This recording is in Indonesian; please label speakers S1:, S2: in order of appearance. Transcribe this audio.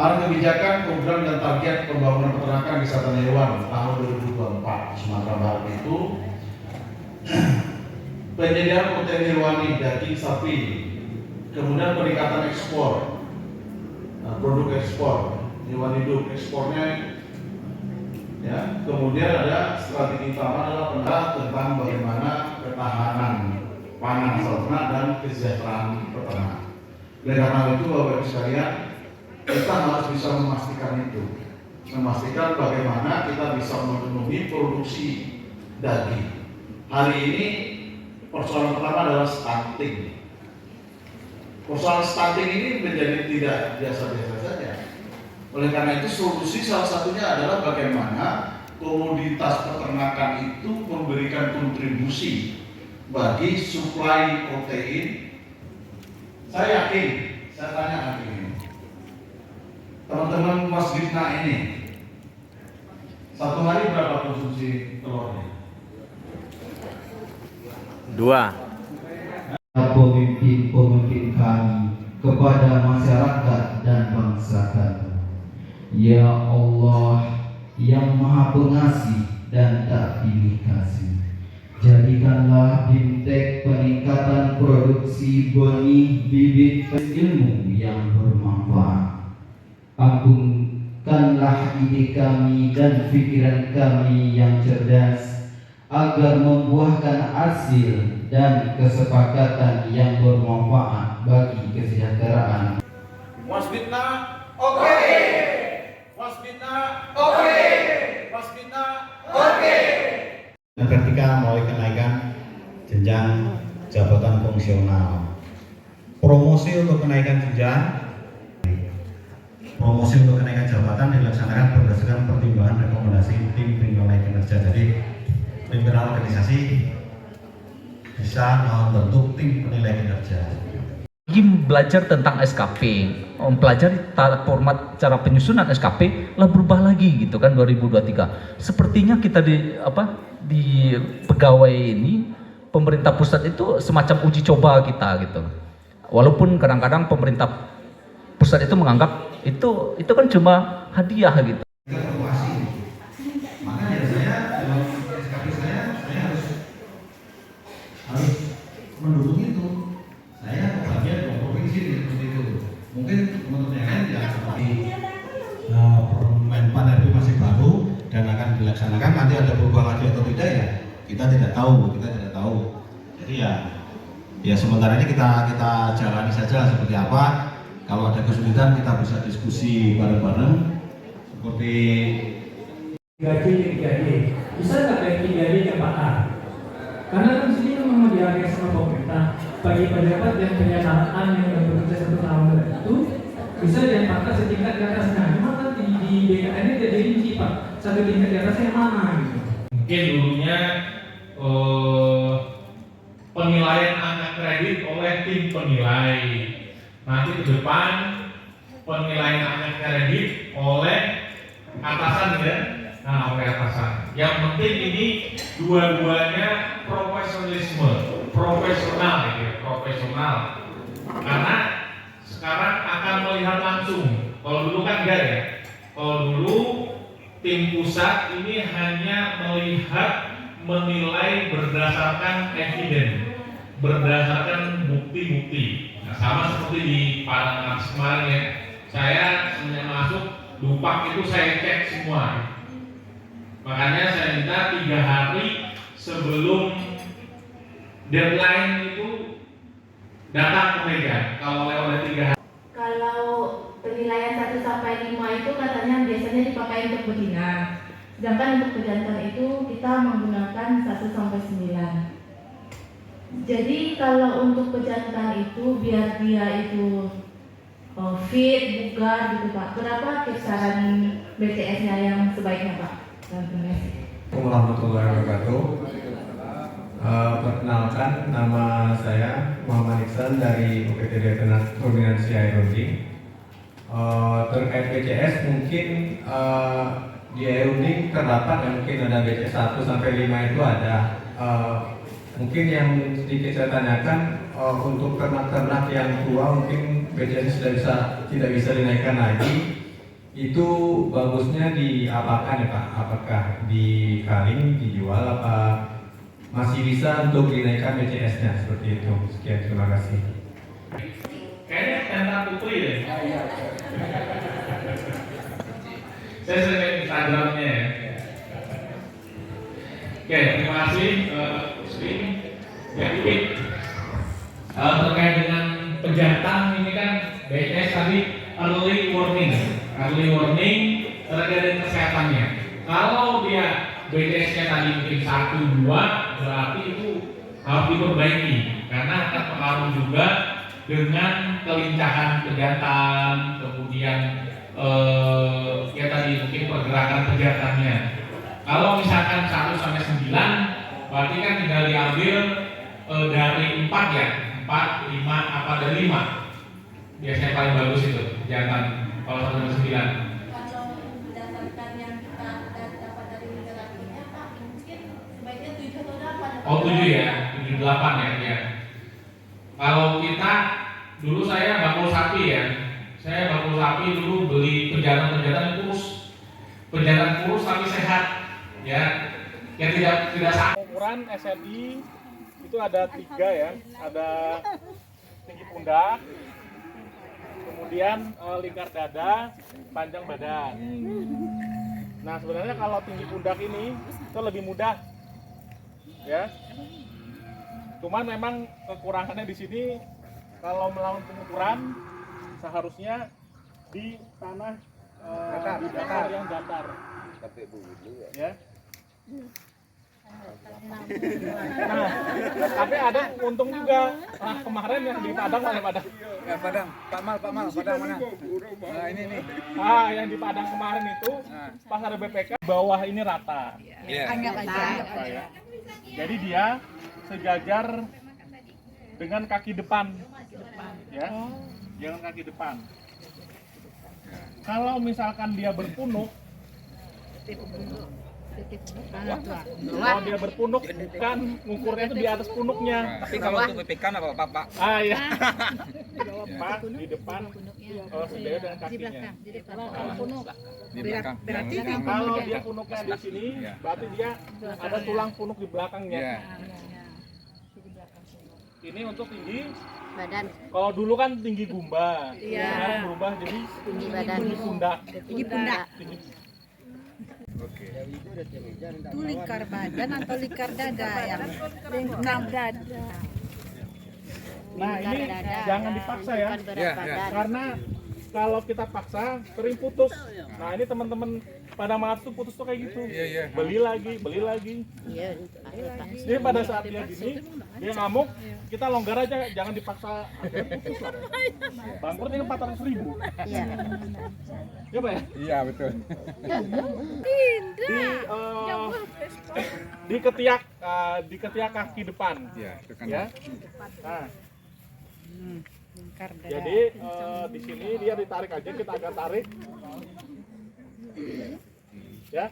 S1: Arah kebijakan, program dan target pembangunan peternakan wisata hewan tahun 2024 Sumatera Barat itu penyediaan protein hewani daging sapi, kemudian peningkatan ekspor, produk ekspor hewan hidup ekspornya, ya. Kemudian ada strategi utama adalah tentang bagaimana ketahanan pangan ternak dan kesejahteraan peternak. Oleh karena itu, Bapak Ibu sekalian, kita harus bisa memastikan bagaimana kita bisa memenuhi produksi daging. Hari ini persoalan pertama adalah stunting. Persoalan stunting ini menjadi tidak biasa-biasa saja. Oleh karena itu, solusi salah satunya adalah bagaimana komoditas peternakan itu memberikan kontribusi bagi suplai protein. Saya yakin, saya tanya lagi ini, teman-teman Mas Gitna ini satu hari berapa konsumsi telurnya?
S2: 2. Pemimpin-pemimpin kami kepada masyarakat dan bangsa kami. Ya Allah yang Maha Pengasih dan tak pilih kasih, jadikanlah BIMTEK peningkatan produksi benih bibit ilmu yang bermanfaat. Ampunkanlah ide kami dan pikiran kami yang cerdas, agar membuahkan hasil dan kesepakatan yang bermanfaat bagi kesejahteraan.
S1: Wasbitna, oke. Wasbitna, oke. Wasbitna, oke.
S3: Ketika mulai kenaikan jenjang jabatan fungsional, promosi untuk kenaikan jabatan dilaksanakan berdasarkan pertimbangan rekomendasi tim penilai kinerja. Jadi pimpinan organisasi bisa membentuk tim penilai kinerja.
S4: Belajar tentang SKP, mempelajari format cara penyusunan SKP lah berubah lagi gitu kan 2023. Sepertinya kita di pegawai ini pemerintah pusat itu semacam uji coba kita gitu. Walaupun kadang-kadang pemerintah pusat itu menganggap itu kan cuma hadiah gitu.
S3: Makanya saya dalam SKP saya harus mendukung itu. Saya bagian dari provinsi seperti itu. Mungkin teman-teman yang lain tidak seperti Menpan RB masih baru dan akan dilaksanakan. Nanti ada perubahan lagi atau tidak ya kita tidak tahu. Jadi ya sementara ini kita jalani saja seperti apa. Kalau ada kesulitan kita bisa diskusi bareng-bareng seperti
S5: gaji bisa nggak dari gaji cepatan? Karena kan sini kan memang dihargai sama pemerintah bagi pejabat yang kenyataan yang bekerja 1 tahun itu bisa diangkat setingkat di atasnya. Cuma kan di BKN ini tidak dirinci Pak, 1 tingkat di atasnya yang mana gitu.
S6: Mungkin dulunya penilaian anak kredit oleh tim penilai. Nanti ke depan penilaian anak kredit oleh atasan ya. Nah, oleh atasan. Yang penting ini dua-duanya profesional. Karena sekarang akan melihat langsung. Kalau dulu kan enggak ya. Kalau dulu tim pusat ini hanya menilai berdasarkan evidence, berdasarkan bukti-bukti. Nah, sama seperti di Padang kemarin ya. Saya semenjak masuk Dupak itu saya cek semua. Makanya saya minta 3 hari sebelum deadline itu datang ke meja. Kalau lewat 3 hari.
S7: Kalau penilaian 1 sampai 5 itu katanya biasanya dipakai untuk betina. Sedangkan untuk pejantan itu kita menggunakan 1 sampai 9. Jadi kalau untuk pejantan itu biar dia itu fit, bugar gitu Pak. Berapa kisaran BCS-nya yang sebaiknya Pak?
S8: Assalamualaikum warahmatullahi wabarakatuh. Perkenalkan, nama saya Muhammad Iksan dari UPTD Koordinasi Aeronding. Terkait BCS mungkin di Aeronding terdapat yang mungkin ada BCS 1 sampai 5 itu ada. Mungkin yang sedikit saya tanyakan untuk ternak-ternak yang tua mungkin BCS tidak bisa dinaikkan lagi. itu bagusnya diapakan ya Pak? Apakah dikaling, dijual, apa masih bisa untuk dinaikkan BCS-nya seperti itu? Sekian, terima kasih.
S6: Kayaknya tentang putri deh. Saya sering lihat Instagramnya ya. Oke, terima kasih Sri. Jadi terkait dengan pejantan ini kan BCS tadi early warning terkait dengan kesehatannya. Kalau dia BCS-nya tadi mungkin 1, 2, berarti itu harus diperbaiki karena akan pengaruh juga dengan kelincahan pejantan, kemudian ya tadi mungkin pergerakan pejantannya. Kalau misalkan 1 sampai 9, berarti kan tinggal diambil dari 4 ya, 4, 5, apa dari 5. Biasanya paling bagus itu pejantan kalau 1 sampai 9.
S7: Kalau berdasarkan yang kita dapat dari literaturnya Pak, mungkin sebaiknya 7 atau 8.
S6: Oh 7 ya, 7, 8 ya. Kalau kita dulu saya bakul sapi ya, saya bakul sapi dulu beli pejantan kurus, pejantan kurus tapi sehat, ya, yang tidak sakit.
S9: Ukuran SNI itu ada 3 ya, ada tinggi pundak, kemudian lingkar dada, panjang badan. Nah sebenarnya kalau tinggi pundak ini itu lebih mudah, ya. Cuman memang kekurangannya di sini kalau melakukan pengukuran seharusnya di tanah di datar yang datar. Ya. Nah, tapi ada untung juga. Nah, kemarin yang di Padang mana Padang?
S10: Ya, Padang, Pak Mal mana? Nah, ini nih.
S9: Ah, yang di Padang kemarin itu pas ada BPK bawah ini rata.
S10: Iya.
S9: Rata ya. Jadi dia sejajar dengan kaki depan. Ya. Dengan kaki depan. Kalau misalkan dia berpunuk, kalau dia berpunuk bukan ngukurnya itu di atas punuknya.
S10: Tapi kalau untuk BPK apa Pak?
S9: Ah ya. Pak di depan sebaya dengan kakinya.
S10: Di belakang.
S11: Berarti
S9: Kalau dia punuknya di sini, berarti dia ada tulang punuk di belakangnya.
S10: Iya.
S9: Ini untuk tinggi
S11: badan,
S9: kalau dulu kan tinggi gumba,
S11: Iya.
S9: sekarang berubah jadi
S11: tinggi badan,
S9: tinggi pundak.
S11: tinggi pundak.
S10: Oke.
S11: Itu lingkar badan atau lingkar dada yang lingkar dada.
S9: Nah ini jangan dipaksa ya,
S11: Bukan berat
S10: Iya,
S11: badan.
S9: karena kalau kita paksa sering putus. Nah ini teman-teman pada maaf tuh putus tuh kayak gitu,
S10: Iya.
S9: beli lagi.
S11: Iya, akhir Pak.
S9: Jadi pada saat dia gini, dia ngamuk, kita longgar aja, jangan dipaksa. Putus lah. Bangkrut ini 400.000.
S11: Iya.
S9: Ya Pak ya?
S10: Iya, betul.
S9: Di ketiak kaki depan.
S10: Iya, itu kan.
S9: Ya. Nah,
S11: Lingkar dada.
S9: jadi di sini dia ditarik aja, kita agak tarik. Ya.